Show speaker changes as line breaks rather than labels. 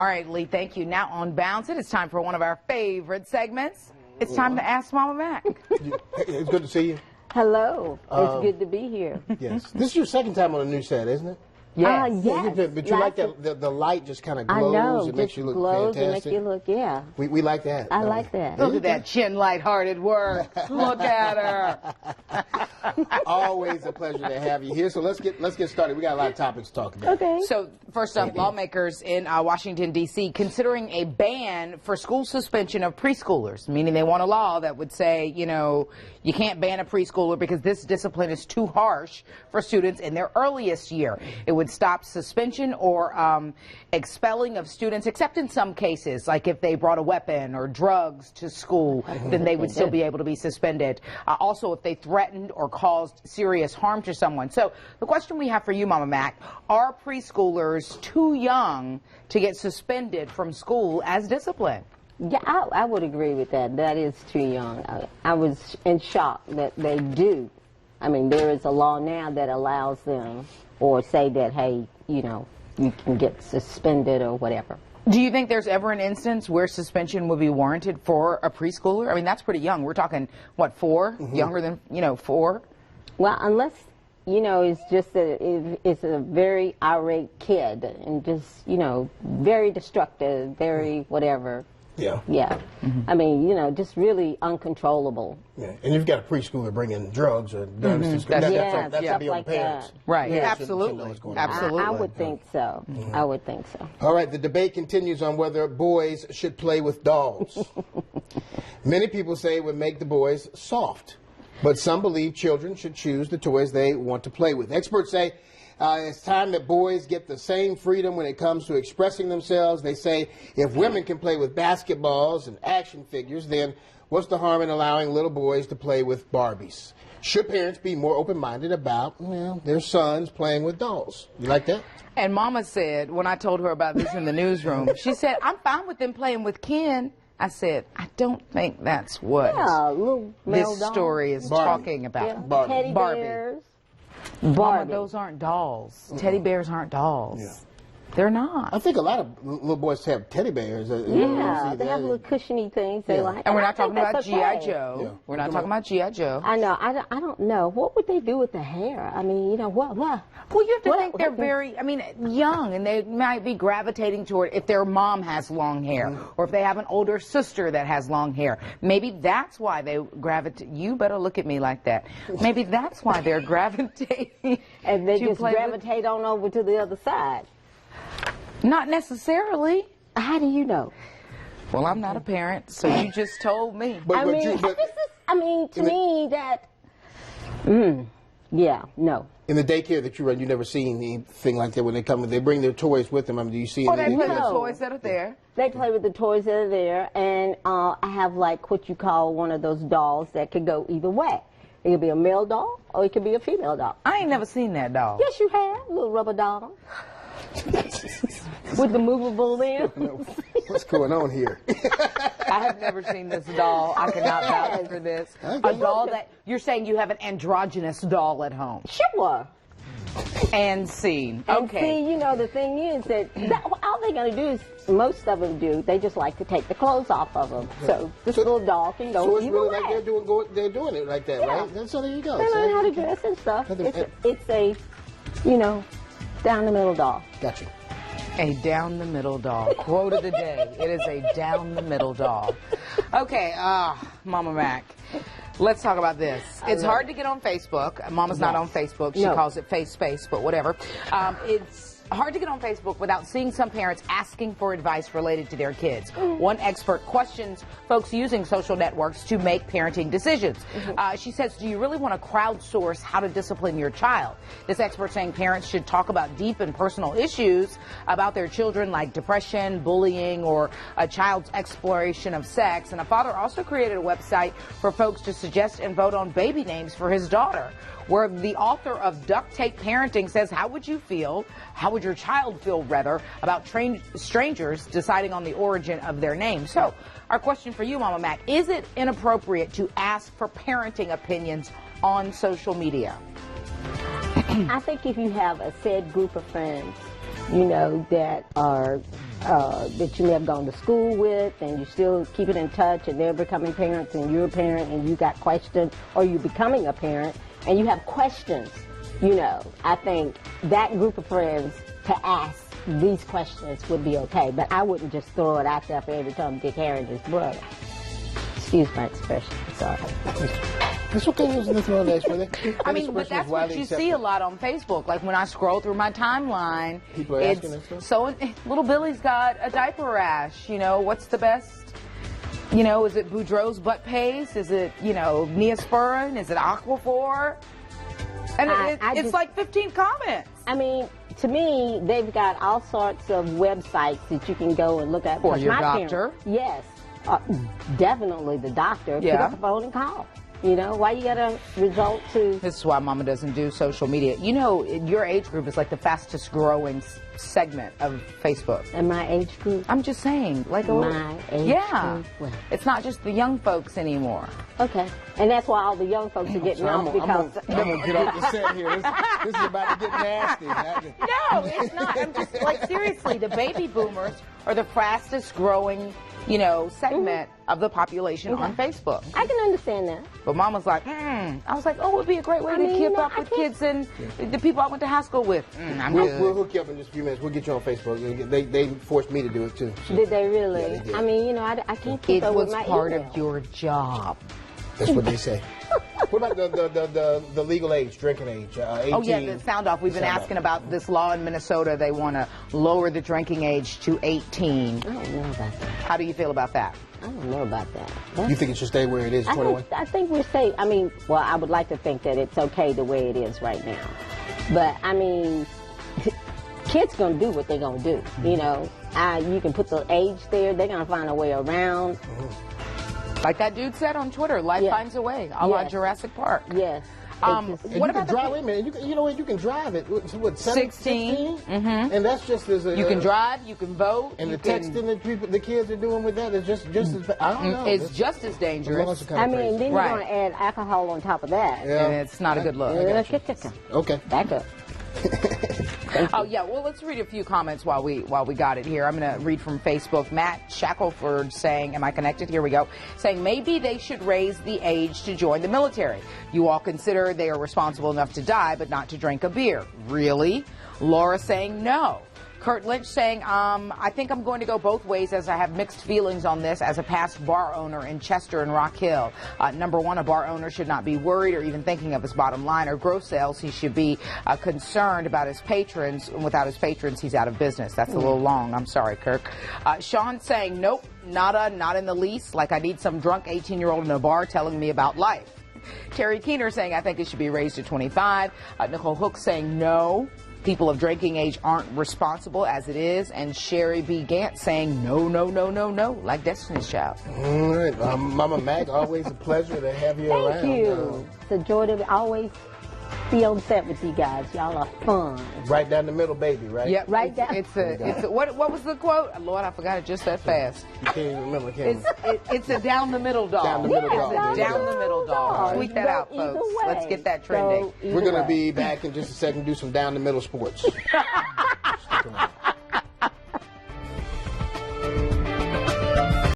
All right, Lee, thank you. Now on Bounce, it is time for one of our favorite segments. It's time to Ask Mama Mack.
It's good to see you.
Hello. It's good to be here.
Yes. This is your second time on a new set, isn't it?
Yes.
Yes. But you like that the light just kind of glows.
I know.
It makes you look
glows
fantastic.
and make you look, yeah.
We like that.
I like that.
Look at that chin lighthearted work. Look at her.
Always a pleasure to have you here. So let's get started. We got a lot of topics to talk about.
Okay.
So first up, lawmakers in Washington, D.C. considering a ban for school suspension of preschoolers, meaning they want a law that would say, you know, you can't ban a preschooler because this discipline is too harsh for students in their earliest year. It would stop suspension or expelling of students, except in some cases, like if they brought a weapon or drugs to school, then they would still be able to be suspended. Also, if they threatened or caused serious harm to someone. So the question we have for you, Mama Mack, are preschoolers too young to get suspended from school as discipline?
Yeah, I would agree with that. That is too young. I was in shock that they do. I mean, there is a law now that allows them, or say that, hey, you know, you can get suspended or whatever.
Do you think there's ever an instance where suspension would be warranted for a preschooler? I mean, that's pretty young. We're talking, what, 4? Younger than, 4?
Well, unless, you know, it's just it's a very irate kid and just, you know, very destructive, very whatever.
Yeah.
Yeah. I mean, you know, just really uncontrollable.
Yeah. And you've got a preschooler bringing drugs or guns to school. That's
stuff
be on
like
parents.
that.
Right.
Yeah.
Absolutely.
Absolutely.
Absolutely.
I would think so. I would think so.
All right, the debate continues on whether boys should play with dolls. Many people say it would make the boys soft, but some believe children should choose the toys they want to play with. Experts say it's time that boys get the same freedom when it comes to expressing themselves. They say if women can play with basketballs and action figures, then what's the harm in allowing little boys to play with Barbies? Should parents be more open-minded about, well, their sons playing with dolls? You like that?
And Mama said, when I told her about this in the newsroom, she said, I'm fine with them playing with Ken. I said, I don't think that's what this story is talking about.
Yeah. Teddy bears.
Mama, those aren't dolls. Teddy bears aren't dolls.
Yeah.
They're not.
I think a lot of little boys have teddy bears.
Yeah, they have little cushiony things they like.
And we're not talking about G.I.
Okay.
Joe.
Yeah.
We're not talking about G.I. Joe.
I know. I don't know. What would they do with the hair? I mean, you know, what?
Well, you have to think they're very, young, and they might be gravitating toward if their mom has long hair, or if they have an older sister that has long hair. Maybe that's why they gravitate. You better look at me like that. Maybe that's why they're gravitating.
And they just gravitate on over to the other side.
Not necessarily.
How do you know?
Well, I'm not a parent, so you just told me.
To me, that, yeah, no.
In the daycare that you run, you never seen anything like that when they come. They bring their toys with them. I mean, do you see?
Oh, they play with the toys that are there.
They play with the toys that are there, and I have like what you call one of those dolls that could go either way. It could be a male doll, or it could be a female doll.
I ain't never seen that doll.
Yes, you have. A little rubber doll. With the movable limbs.
What's going on here?
I have never seen this doll. I cannot vouch for this. A doll that you're saying you have an androgynous doll at home.
Sure.
And scene.
And
Okay.
see, you know, the thing is that all they're going to do is, most of them do, they just like to take the clothes off of them. So this little doll can go
So it's
either
really
way.
like they're doing it like that,
Yeah.
right? So there you go.
They learn how to dress and stuff. It's a, you know, down the middle doll.
Gotcha.
A down-the-middle doll. Quote of the day. It is a down-the-middle doll. Okay, Mama Mack, let's talk about this. It's hard to get on Facebook. Mama's not on Facebook. She calls it face space, but whatever. It's hard to get on Facebook without seeing some parents asking for advice related to their kids. One expert questions folks using social networks to make parenting decisions. She says, do you really want to crowdsource how to discipline your child? This expert saying parents should talk about deep and personal issues about their children, like depression, bullying, or a child's exploration of sex. And a father also created a website for folks to suggest and vote on baby names for his daughter, where the author of Duct Tape Parenting says, how would your child feel, rather, about strangers deciding on the origin of their name? So, our question for you, Mama Mack, is it inappropriate to ask for parenting opinions on social media?
I think if you have a said group of friends, you know, that are that you may have gone to school with, and you still keep it in touch, and they're becoming parents, and you're a parent, and you got questions, or you're becoming a parent, and you have questions. You know, I think that group of friends to ask these questions would be okay, but I wouldn't just throw it out there for every time Dick Harry and his brother. Excuse my expression. Sorry.
It's okay. There's nothing wrong with that.
I mean, but that's what you see a lot on Facebook. Like when I scroll through my timeline,
people are asking that stuff?
So little Billy's got a diaper rash. You know, what's the best? You know, is it Boudreaux's butt paste? Is it, you know, Neosporin? Is it Aquaphor? And it's like 15 comments.
I mean, to me, they've got all sorts of websites that you can go and look at.
For your
my
doctor?
Parents, yes. Definitely the doctor.
Yeah.
Pick up the phone and call. You know, why you got to result to...
This is why Mama doesn't do social media. You know, your age group is like the fastest growing segment of Facebook.
And my age group?
I'm just saying. Like
my age group? Well,
it's not just the young folks anymore.
Okay. And that's why all the young folks are getting off because...
I'm going to get off the set here. This is about to get nasty.
No, it's not. I'm just, like, seriously, the baby boomers are the fastest growing, you know, segment of the population on Facebook.
I can understand that.
But Mama's like, I was like, oh, it would be a great way to keep up with kids and the people I went to high school with.
We'll hook you up in just a few minutes. We'll get you on Facebook. They forced me to do it, too. So.
Did they really?
Yeah, they did.
I mean, you know, I can't keep up with my
It was part
email.
of your job.
That's what they say. What about the legal age, drinking age, 18?
Oh, yeah, the sound off. We've been asking about this law in Minnesota. They want to lower the drinking age to 18.
I don't know about that.
How do you feel about that?
I don't know about that.
You think it should stay where it is, 21?
I think we're safe. I mean, well, I would like to think that it's okay the way it is right now. But, I mean, kids going to do what they're going to do. You know, you can put the age there. They're going to find a way around.
Like that dude said on Twitter, life finds a way, a la Jurassic Park.
Yes.
What about
drive? Wait a minute. You know what? You can drive it. What?
16?
And that's just as
You can drive. You can vote.
And the texting that the kids are doing with that is just as I don't know.
It's just as dangerous.
I mean, then you're going to add alcohol on top of that.
Yeah.
And it's not a good look.
Okay.
Back up.
Oh yeah, well let's read a few comments while we got it here. I'm going to read from Facebook. Matt Shackelford saying, am I connected? Here we go. Saying maybe they should raise the age to join the military. You all consider they are responsible enough to die, but not to drink a beer. Really? Laura saying no. Kurt Lynch saying, I think I'm going to go both ways as I have mixed feelings on this as a past bar owner in Chester and Rock Hill. Number one, a bar owner should not be worried or even thinking of his bottom line or gross sales. He should be concerned about his patrons. And without his patrons, he's out of business. That's a little long. I'm sorry, Kirk. Sean saying, nope, not in the least. Like I need some drunk 18-year-old in a bar telling me about life. Terry Keener saying, I think it should be raised to 25. Nicole Hook saying, no. People of drinking age aren't responsible as it is. And Sherry B. Gant saying no, like Destiny's Child.
All right. Mama Mack, always a pleasure to have you around.
Thank you. It's a joy to always be on set with you guys. Y'all are fun.
Right down the middle, baby, right?
Yep.
Right down.
What was the quote? Lord, I forgot it just that fast.
You can't even remember, can you?
It's a down the middle dog.
Down the middle dog.
It's a down the middle dog. Tweet that out, folks. Let's get that trending.
We're going to be back in just a second, do some down the middle sports.